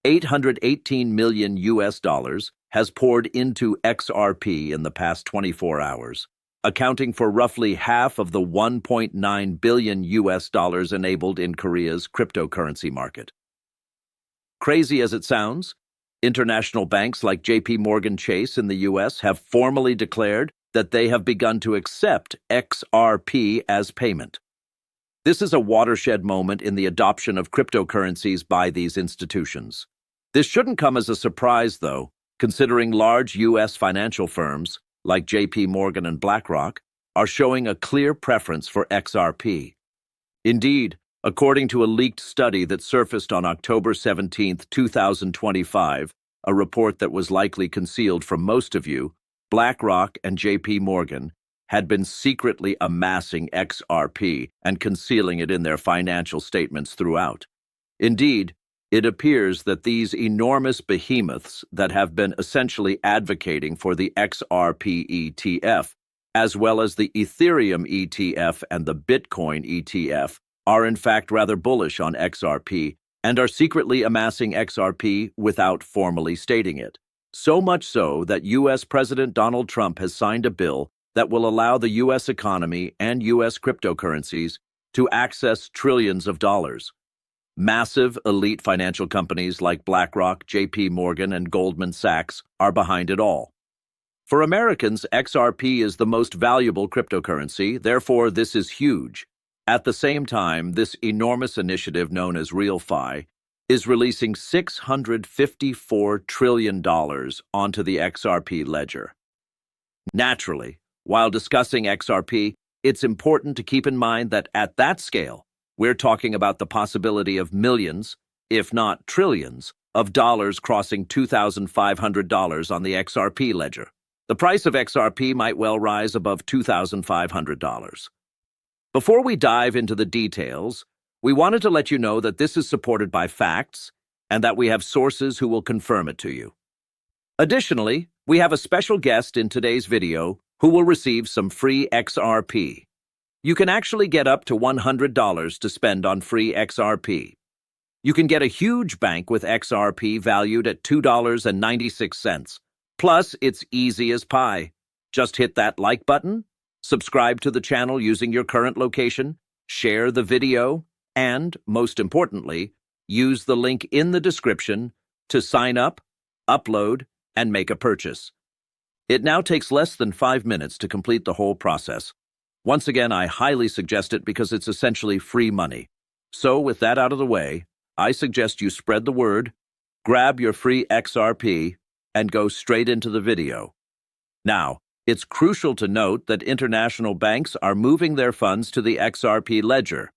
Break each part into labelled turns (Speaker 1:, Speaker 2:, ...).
Speaker 1: $818 million has poured into XRP in the past 24 hours, accounting for roughly half of the $1.9 billion enabled in Korea's cryptocurrency market. Crazy as it sounds, international banks like JP Chase in the US have formally declared that they have begun to accept XRP as payment. This is a watershed moment in the adoption of cryptocurrencies by these institutions. This shouldn't come as a surprise, though, considering large U.S. financial firms, like JP and BlackRock, are showing a clear preference for XRP. Indeed, according to a leaked study that surfaced on October 17, 2025, a report that was likely concealed from most of you, BlackRock and JP had been secretly amassing XRP and concealing it in their financial statements throughout. Indeed, it appears that these enormous behemoths that have been essentially advocating for the XRP ETF, as well as the Ethereum ETF and the Bitcoin ETF, are in fact rather bullish on XRP and are secretly amassing XRP without formally stating it. So much so that U.S. President Donald Trump has signed a bill that will allow the U.S. economy and U.S. cryptocurrencies to access trillions of dollars. Massive elite financial companies like BlackRock, JP and Goldman Sachs are behind it all. For Americans, XRP is the most valuable cryptocurrency, therefore this is huge. At the same time, this enormous initiative known as RealFi is releasing $654 trillion onto the XRP ledger. Naturally, while discussing XRP, it's important to keep in mind that at that scale, we're talking about the possibility of millions, if not trillions, of dollars crossing $2,500 on the XRP ledger. The price of XRP might well rise above $2,500. Before we dive into the details, we wanted to let you know that this is supported by facts and that we have sources who will confirm it to you. Additionally, we have a special guest in today's video who will receive some free XRP. You can actually get up to $100 to spend on free XRP. You can get a huge bank with XRP valued at $2.96. Plus, it's easy as pie. Just hit that like button, subscribe to the channel using your current location, share the video, and, most importantly, use the link in the description to sign up, upload, and make a purchase. It now takes less than 5 minutes to complete the whole process. Once again, I highly suggest it because it's essentially free money. So, with that out of the way, I suggest you spread the word, grab your free XRP, and go straight into the video. Now, it's crucial to note that international banks are moving their funds to the XRP ledger.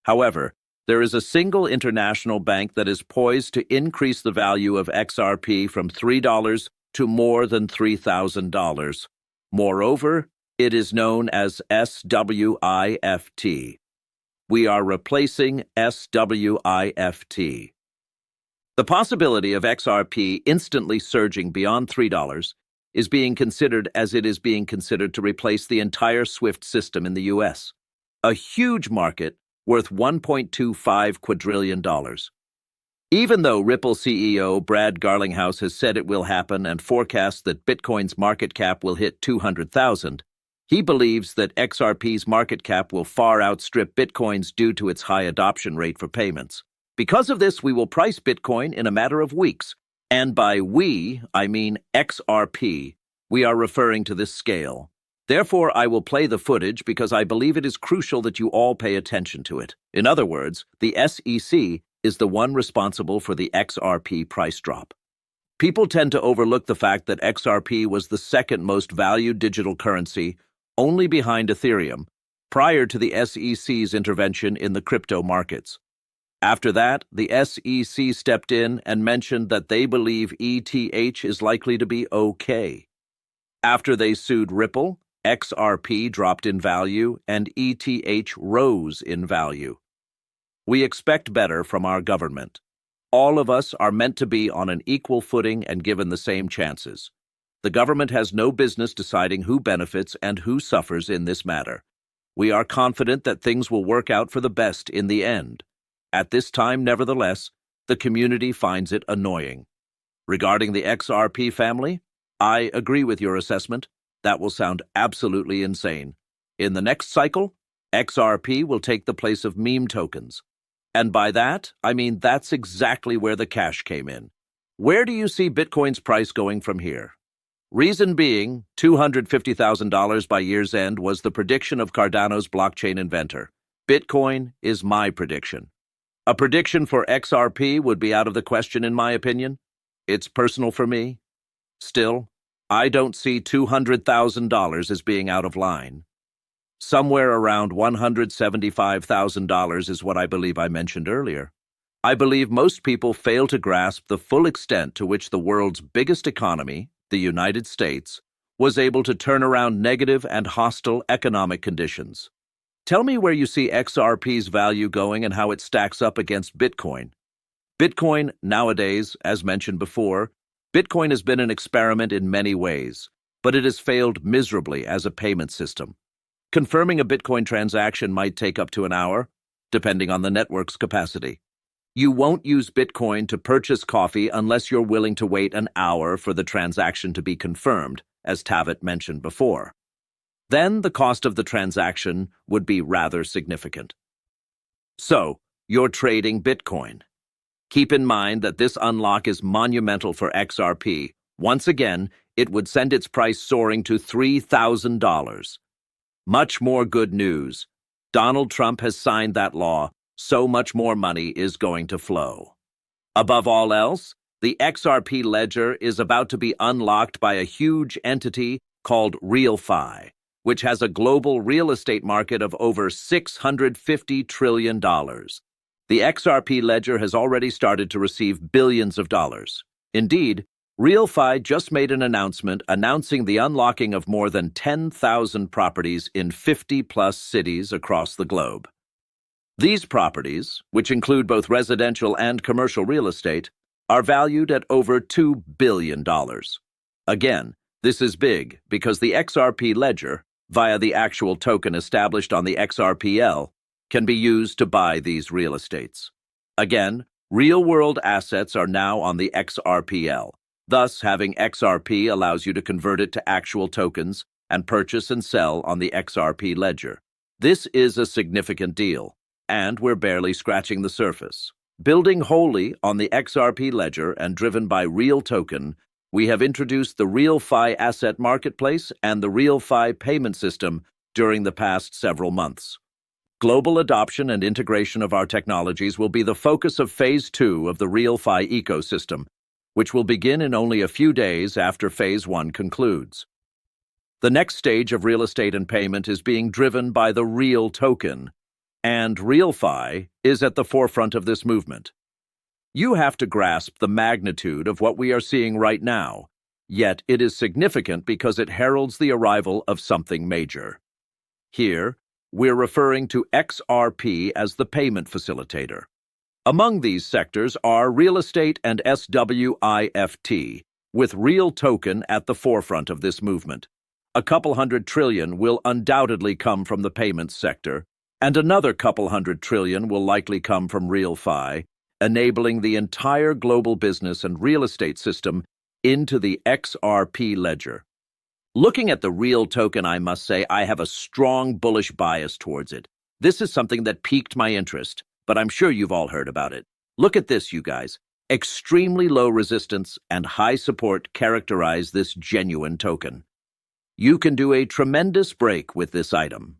Speaker 1: However, there is a single international bank that is poised to increase the value of XRP from $3 to more than $3,000. Moreover, it is known as SWIFT. We are replacing SWIFT. The possibility of XRP instantly surging beyond $3 is being considered as it is being considered to replace the entire SWIFT system in the U.S., a huge market worth $1.25 quadrillion. Even though Ripple CEO Brad Garlinghouse has said it will happen and forecasts that Bitcoin's market cap will hit 200,000, he believes that XRP's market cap will far outstrip Bitcoin's due to its high adoption rate for payments. Because of this, we will price Bitcoin in a matter of weeks. And by we, I mean XRP. We are referring to this scale. Therefore, I will play the footage because I believe it is crucial that you all pay attention to it. In other words, the SEC is the one responsible for the XRP price drop. People tend to overlook the fact that XRP was the second most valued digital currency, only behind Ethereum, prior to the SEC's intervention in the crypto markets. After that, the SEC stepped in and mentioned that they believe ETH is likely to be okay. After they sued Ripple, XRP dropped in value and ETH rose in value. We expect better from our government. All of us are meant to be on an equal footing and given the same chances. The government has no business deciding who benefits and who suffers in this matter. We are confident that things will work out for the best in the end. At this time, nevertheless, the community finds it annoying. Regarding the XRP family, I agree with your assessment. That will sound absolutely insane. In the next cycle, XRP will take the place of meme tokens. And by that, I mean that's exactly where the cash came in. Where do you see Bitcoin's price going from here? Reason being, $250,000 by year's end was the prediction of Cardano's blockchain inventor. Bitcoin is my prediction. A prediction for XRP would be out of the question in my opinion. It's personal for me. Still, I don't see $200,000 as being out of line. Somewhere around $175,000 is what I believe I mentioned earlier. I believe most people fail to grasp the full extent to which the world's biggest economy, the United States, was able to turn around negative and hostile economic conditions. Tell me where you see XRP's value going and how it stacks up against Bitcoin. Bitcoin, nowadays, as mentioned before, Bitcoin has been an experiment in many ways, but it has failed miserably as a payment system. Confirming a Bitcoin transaction might take up to an hour, depending on the network's capacity. You won't use Bitcoin to purchase coffee unless you're willing to wait an hour for the transaction to be confirmed, as Tavat mentioned before. Then the cost of the transaction would be rather significant. So, you're trading Bitcoin. Keep in mind that this unlock is monumental for XRP. Once again, it would send its price soaring to $3,000. Much more good news. Donald Trump has signed that law, so much more money is going to flow. Above all else, the XRP ledger is about to be unlocked by a huge entity called RealFi, which has a global real estate market of over $650 trillion. The XRP ledger has already started to receive billions of dollars. Indeed, RealFi just made an announcement announcing the unlocking of more than 10,000 properties in 50-plus cities across the globe. These properties, which include both residential and commercial real estate, are valued at over $2 billion. Again, this is big because the XRP ledger, via the actual token established on the XRPL, can be used to buy these real estates. Again, real-world assets are now on the XRPL. Thus, having XRP allows you to convert it to actual tokens and purchase and sell on the XRP ledger. This is a significant deal, and we're barely scratching the surface. Building wholly on the XRP ledger and driven by Real Token, we have introduced the RealFi Asset Marketplace and the RealFi payment system during the past several months. Global adoption and integration of our technologies will be the focus of Phase 2 of the RealFi ecosystem, which will begin in only a few days after Phase 1 concludes. The next stage of real estate and payment is being driven by the Real Token, and RealFi is at the forefront of this movement. You have to grasp the magnitude of what we are seeing right now, yet it is significant because it heralds the arrival of something major. Here, we're referring to XRP as the payment facilitator. Among these sectors are real estate and SWIFT, with Real Token at the forefront of this movement. A couple $100 trillion will undoubtedly come from the payments sector, and another couple $100 trillion will likely come from RealFi, enabling the entire global business and real estate system into the XRP ledger. Looking at the Real Token, I must say I have a strong bullish bias towards it. This is something that piqued my interest, but I'm sure you've all heard about it. Look at this, you guys. Extremely low resistance and high support characterize this genuine token. You can do a tremendous break with this item.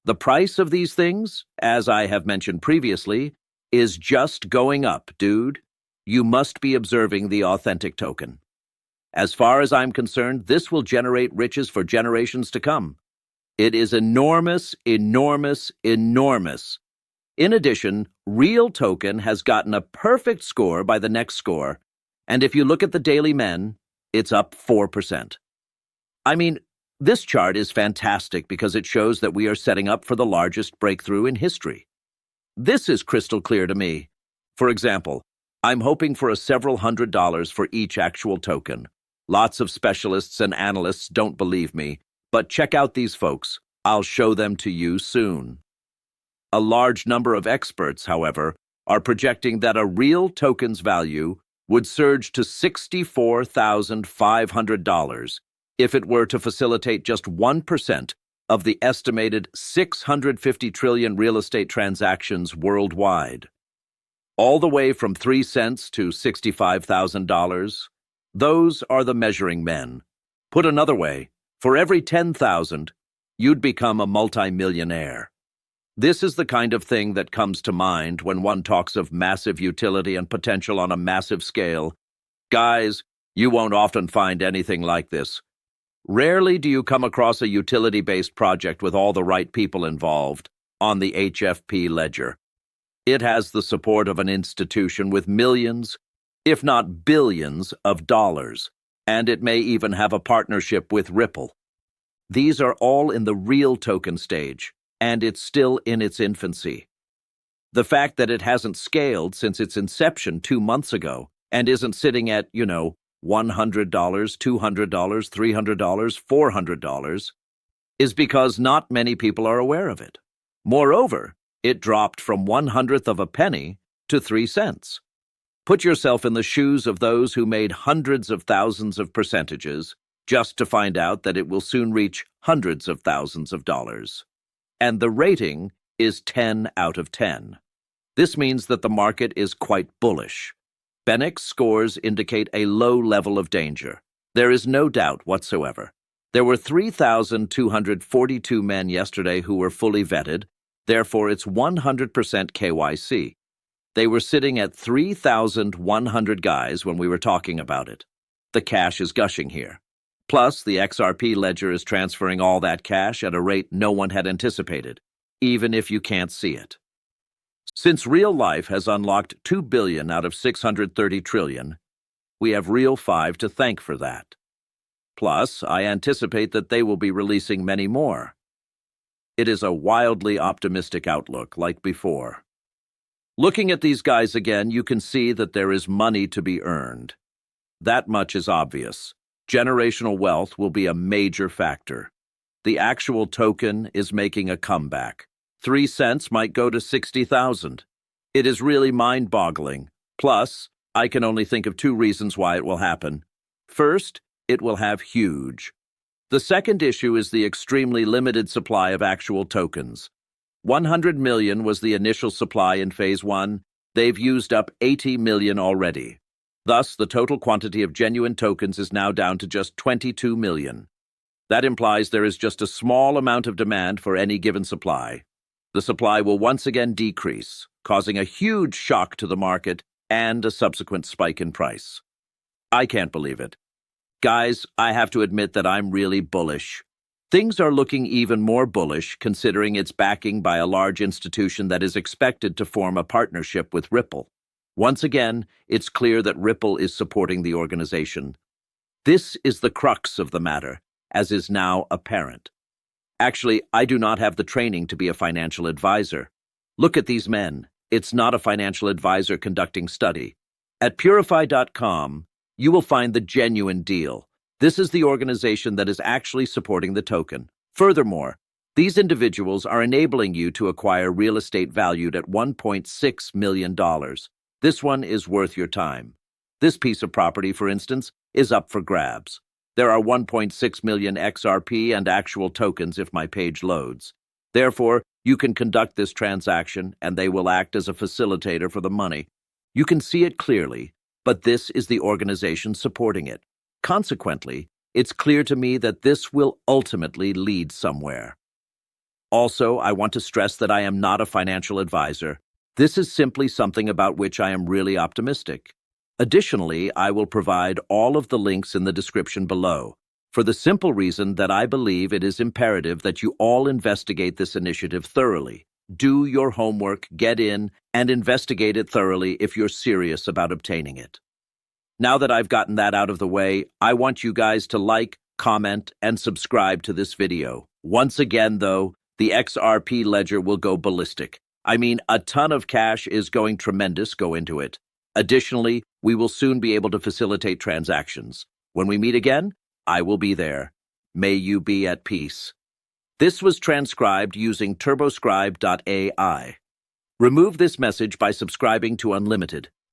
Speaker 1: The price of these things, as I have mentioned previously, is just going up, dude. You must be observing the authentic token. As far as I'm concerned, this will generate riches for generations to come. It is enormous, enormous, enormous. In addition, Real Token has gotten a perfect score by the next score, and if you look at the daily men, it's up 4%. I mean, this chart is fantastic because it shows that we are setting up for the largest breakthrough in history. This is crystal clear to me. For example, I'm hoping for several $100s for each actual token. Lots of specialists and analysts don't believe me, but check out these folks. I'll show them to you soon. A large number of experts, however, are projecting that a real token's value would surge to $64,500 if it were to facilitate just 1% of the estimated 650 trillion real estate transactions worldwide. All the way from 3 cents to $65,000, those are the measuring men. Put another way, for every 10,000, you'd become a multimillionaire. This is the kind of thing that comes to mind when one talks of massive utility and potential on a massive scale. Guys, you won't often find anything like this. Rarely do you come across a utility-based project with all the right people involved on the HFP ledger. It has the support of an institution with millions, if not billions, of dollars, and it may even have a partnership with Ripple. These are all in the real token stage, and it's still in its infancy. The fact that it hasn't scaled since its inception 2 months ago and isn't sitting at, $100, $200, $300, $400 is because not many people are aware of it. Moreover, it dropped from 1/100th of a penny to 3 cents. Put yourself in the shoes of those who made hundreds of thousands of percentages just to find out that it will soon reach hundreds of thousands of dollars. And the rating is 10 out of 10. This means that the market is quite bullish. Bennett's scores indicate a low level of danger. There is no doubt whatsoever. There were 3,242 men yesterday who were fully vetted, therefore it's 100% KYC. They were sitting at 3,100 guys when we were talking about it. The cash is gushing here. Plus, the XRP ledger is transferring all that cash at a rate no one had anticipated, even if you can't see it. Since real life has unlocked 2 billion out of 630 trillion, we have real 5 to thank for that. Plus, I anticipate that they will be releasing many more. It is a wildly optimistic outlook like before. Looking at these guys again, you can see that there is money to be earned. That much is obvious. Generational wealth will be a major factor. The actual token is making a comeback. 3 cents might go to 60,000. It is really mind-boggling. Plus, I can only think of 2 reasons why it will happen. First, it will have huge. The second issue is the extremely limited supply of actual tokens. 100 million was the initial supply in Phase 1. They've used up 80 million already. Thus, the total quantity of genuine tokens is now down to just 22 million. That implies there is just a small amount of demand for any given supply. The supply will once again decrease, causing a huge shock to the market and a subsequent spike in price. I can't believe it. Guys, I have to admit that I'm really bullish. Things are looking even more bullish considering its backing by a large institution that is expected to form a partnership with Ripple. Once again, it's clear that Ripple is supporting the organization. This is the crux of the matter, as is now apparent. Actually, I do not have the training to be a financial advisor. Look at these men. It's not a financial advisor conducting study. At purify.com, you will find the genuine deal. This is the organization that is actually supporting the token. Furthermore, these individuals are enabling you to acquire real estate valued at $1.6 million. This one is worth your time. This piece of property, for instance, is up for grabs. There are 1.6 million XRP and actual tokens if my page loads. Therefore, you can conduct this transaction and they will act as a facilitator for the money. You can see it clearly, but this is the organization supporting it. Consequently, it's clear to me that this will ultimately lead somewhere. Also, I want to stress that I am not a financial advisor. This is simply something about which I am really optimistic. Additionally, I will provide all of the links in the description below, for the simple reason that I believe it is imperative that you all investigate this initiative thoroughly. Do your homework, get in, and investigate it thoroughly if you're serious about obtaining it. Now that I've gotten that out of the way, I want you guys to like, comment, and subscribe to this video. Once again, though, the XRP ledger will go ballistic. I mean, a ton of cash is going tremendous go into it. Additionally, we will soon be able to facilitate transactions. When we meet again, I will be there. May you be at peace. This was transcribed using turboscribe.ai. Remove this message by subscribing to Unlimited.